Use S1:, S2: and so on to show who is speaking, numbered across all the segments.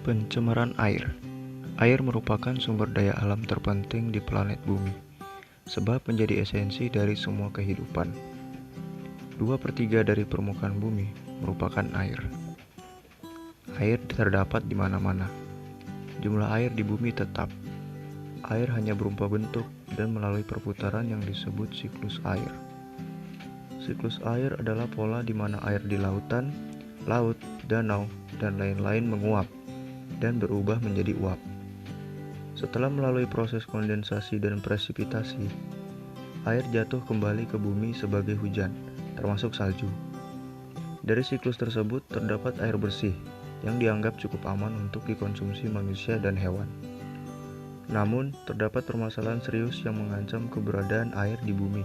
S1: Pencemaran air. Air merupakan sumber daya alam terpenting di planet Bumi, sebab menjadi esensi dari semua kehidupan. 2/3 dari permukaan bumi merupakan air. Air terdapat di mana-mana. Jumlah air di bumi tetap. Air hanya berupa bentuk dan melalui perputaran yang disebut siklus air. Siklus air adalah pola di mana air di lautan, laut, danau, dan lain-lain menguap dan berubah menjadi uap. Setelah melalui proses kondensasi dan presipitasi, air jatuh kembali ke bumi sebagai hujan, termasuk salju. Dari siklus tersebut terdapat air bersih yang dianggap cukup aman untuk dikonsumsi manusia dan hewan. Namun, terdapat permasalahan serius yang mengancam keberadaan air di bumi,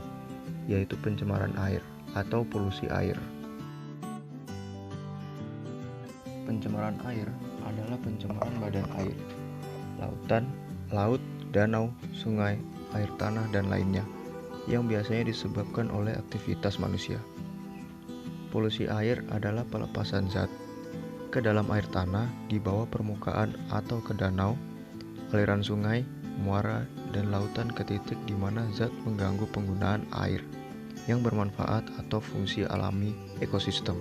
S1: yaitu pencemaran air atau polusi air. Pencemaran air adalah pencemaran badan air, lautan, laut, danau, sungai, air tanah, dan lainnya, yang biasanya disebabkan oleh aktivitas manusia. Polusi air adalah pelepasan zat ke dalam air tanah di bawah permukaan atau ke danau, aliran sungai, muara, dan lautan ke titik di mana zat mengganggu penggunaan air yang bermanfaat atau fungsi alami ekosistem.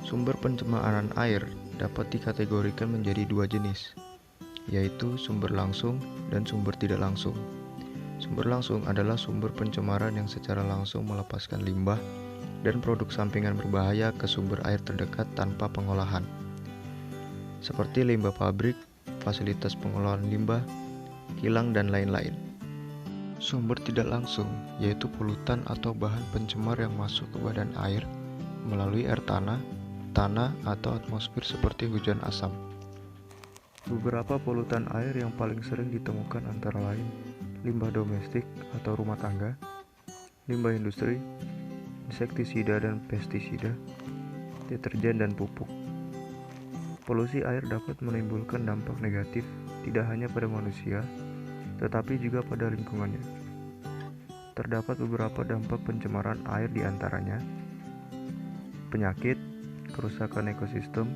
S1: Sumber pencemaran air dapat dikategorikan menjadi dua jenis, yaitu sumber langsung dan sumber tidak langsung. Sumber langsung adalah sumber pencemaran yang secara langsung melepaskan limbah dan produk sampingan berbahaya ke sumber air terdekat tanpa pengolahan, seperti limbah pabrik, fasilitas pengolahan limbah, kilang, dan lain-lain. Sumber tidak langsung yaitu polutan atau bahan pencemar yang masuk ke badan air melalui air tanah atau atmosfer seperti hujan asam. Beberapa polutan air yang paling sering ditemukan antara lain limbah domestik atau rumah tangga, limbah industri, insektisida dan pestisida, deterjen dan pupuk. Polusi air dapat menimbulkan dampak negatif tidak hanya pada manusia, tetapi juga pada lingkungannya. Terdapat beberapa dampak pencemaran air di antaranya penyakit, kerusakan ekosistem,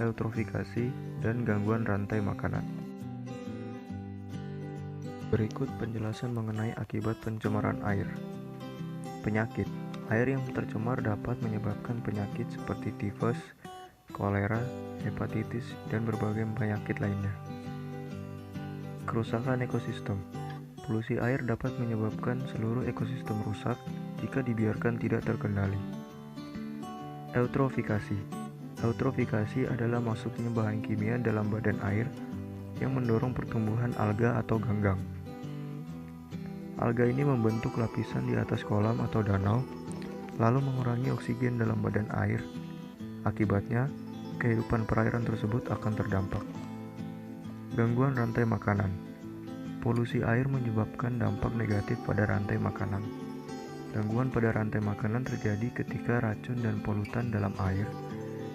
S1: eutrofikasi, dan gangguan rantai makanan. Berikut penjelasan mengenai akibat pencemaran air. Penyakit. Air yang tercemar dapat menyebabkan penyakit seperti tifus, kolera, hepatitis, dan berbagai penyakit lainnya. Kerusakan ekosistem. Polusi air dapat menyebabkan seluruh ekosistem rusak jika dibiarkan tidak terkendali. Eutrofikasi. Eutrofikasi adalah masuknya bahan kimia dalam badan air yang mendorong pertumbuhan alga atau ganggang. Alga ini membentuk lapisan di atas kolam atau danau, lalu mengurangi oksigen dalam badan air. Akibatnya, kehidupan perairan tersebut akan terdampak. Gangguan rantai makanan. Polusi air menyebabkan dampak negatif pada rantai makanan. Gangguan pada rantai makanan terjadi ketika racun dan polutan dalam air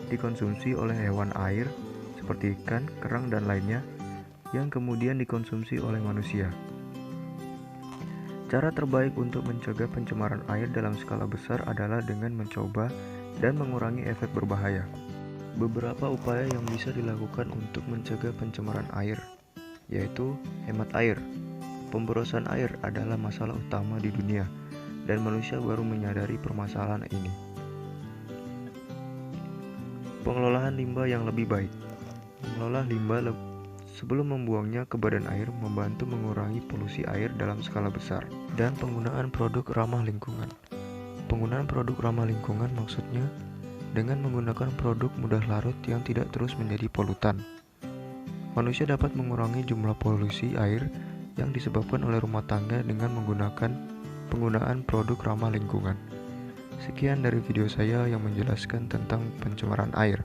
S1: dikonsumsi oleh hewan air seperti ikan, kerang, dan lainnya yang kemudian dikonsumsi oleh manusia. Cara terbaik untuk mencegah pencemaran air dalam skala besar adalah dengan mencoba dan mengurangi efek berbahaya. Beberapa upaya yang bisa dilakukan untuk mencegah pencemaran air, yaitu hemat air. Pemborosan air adalah masalah utama di dunia, dan manusia baru menyadari permasalahan ini. Pengelolaan limbah yang lebih baik. Mengelola limbah sebelum membuangnya ke badan air membantu mengurangi polusi air dalam skala besar. Dan penggunaan produk ramah lingkungan. Penggunaan produk ramah lingkungan maksudnya dengan menggunakan produk mudah larut yang tidak terus menjadi polutan. Manusia dapat mengurangi jumlah polusi air yang disebabkan oleh rumah tangga dengan menggunakan penggunaan produk ramah lingkungan. Sekian dari video saya yang menjelaskan tentang pencemaran air.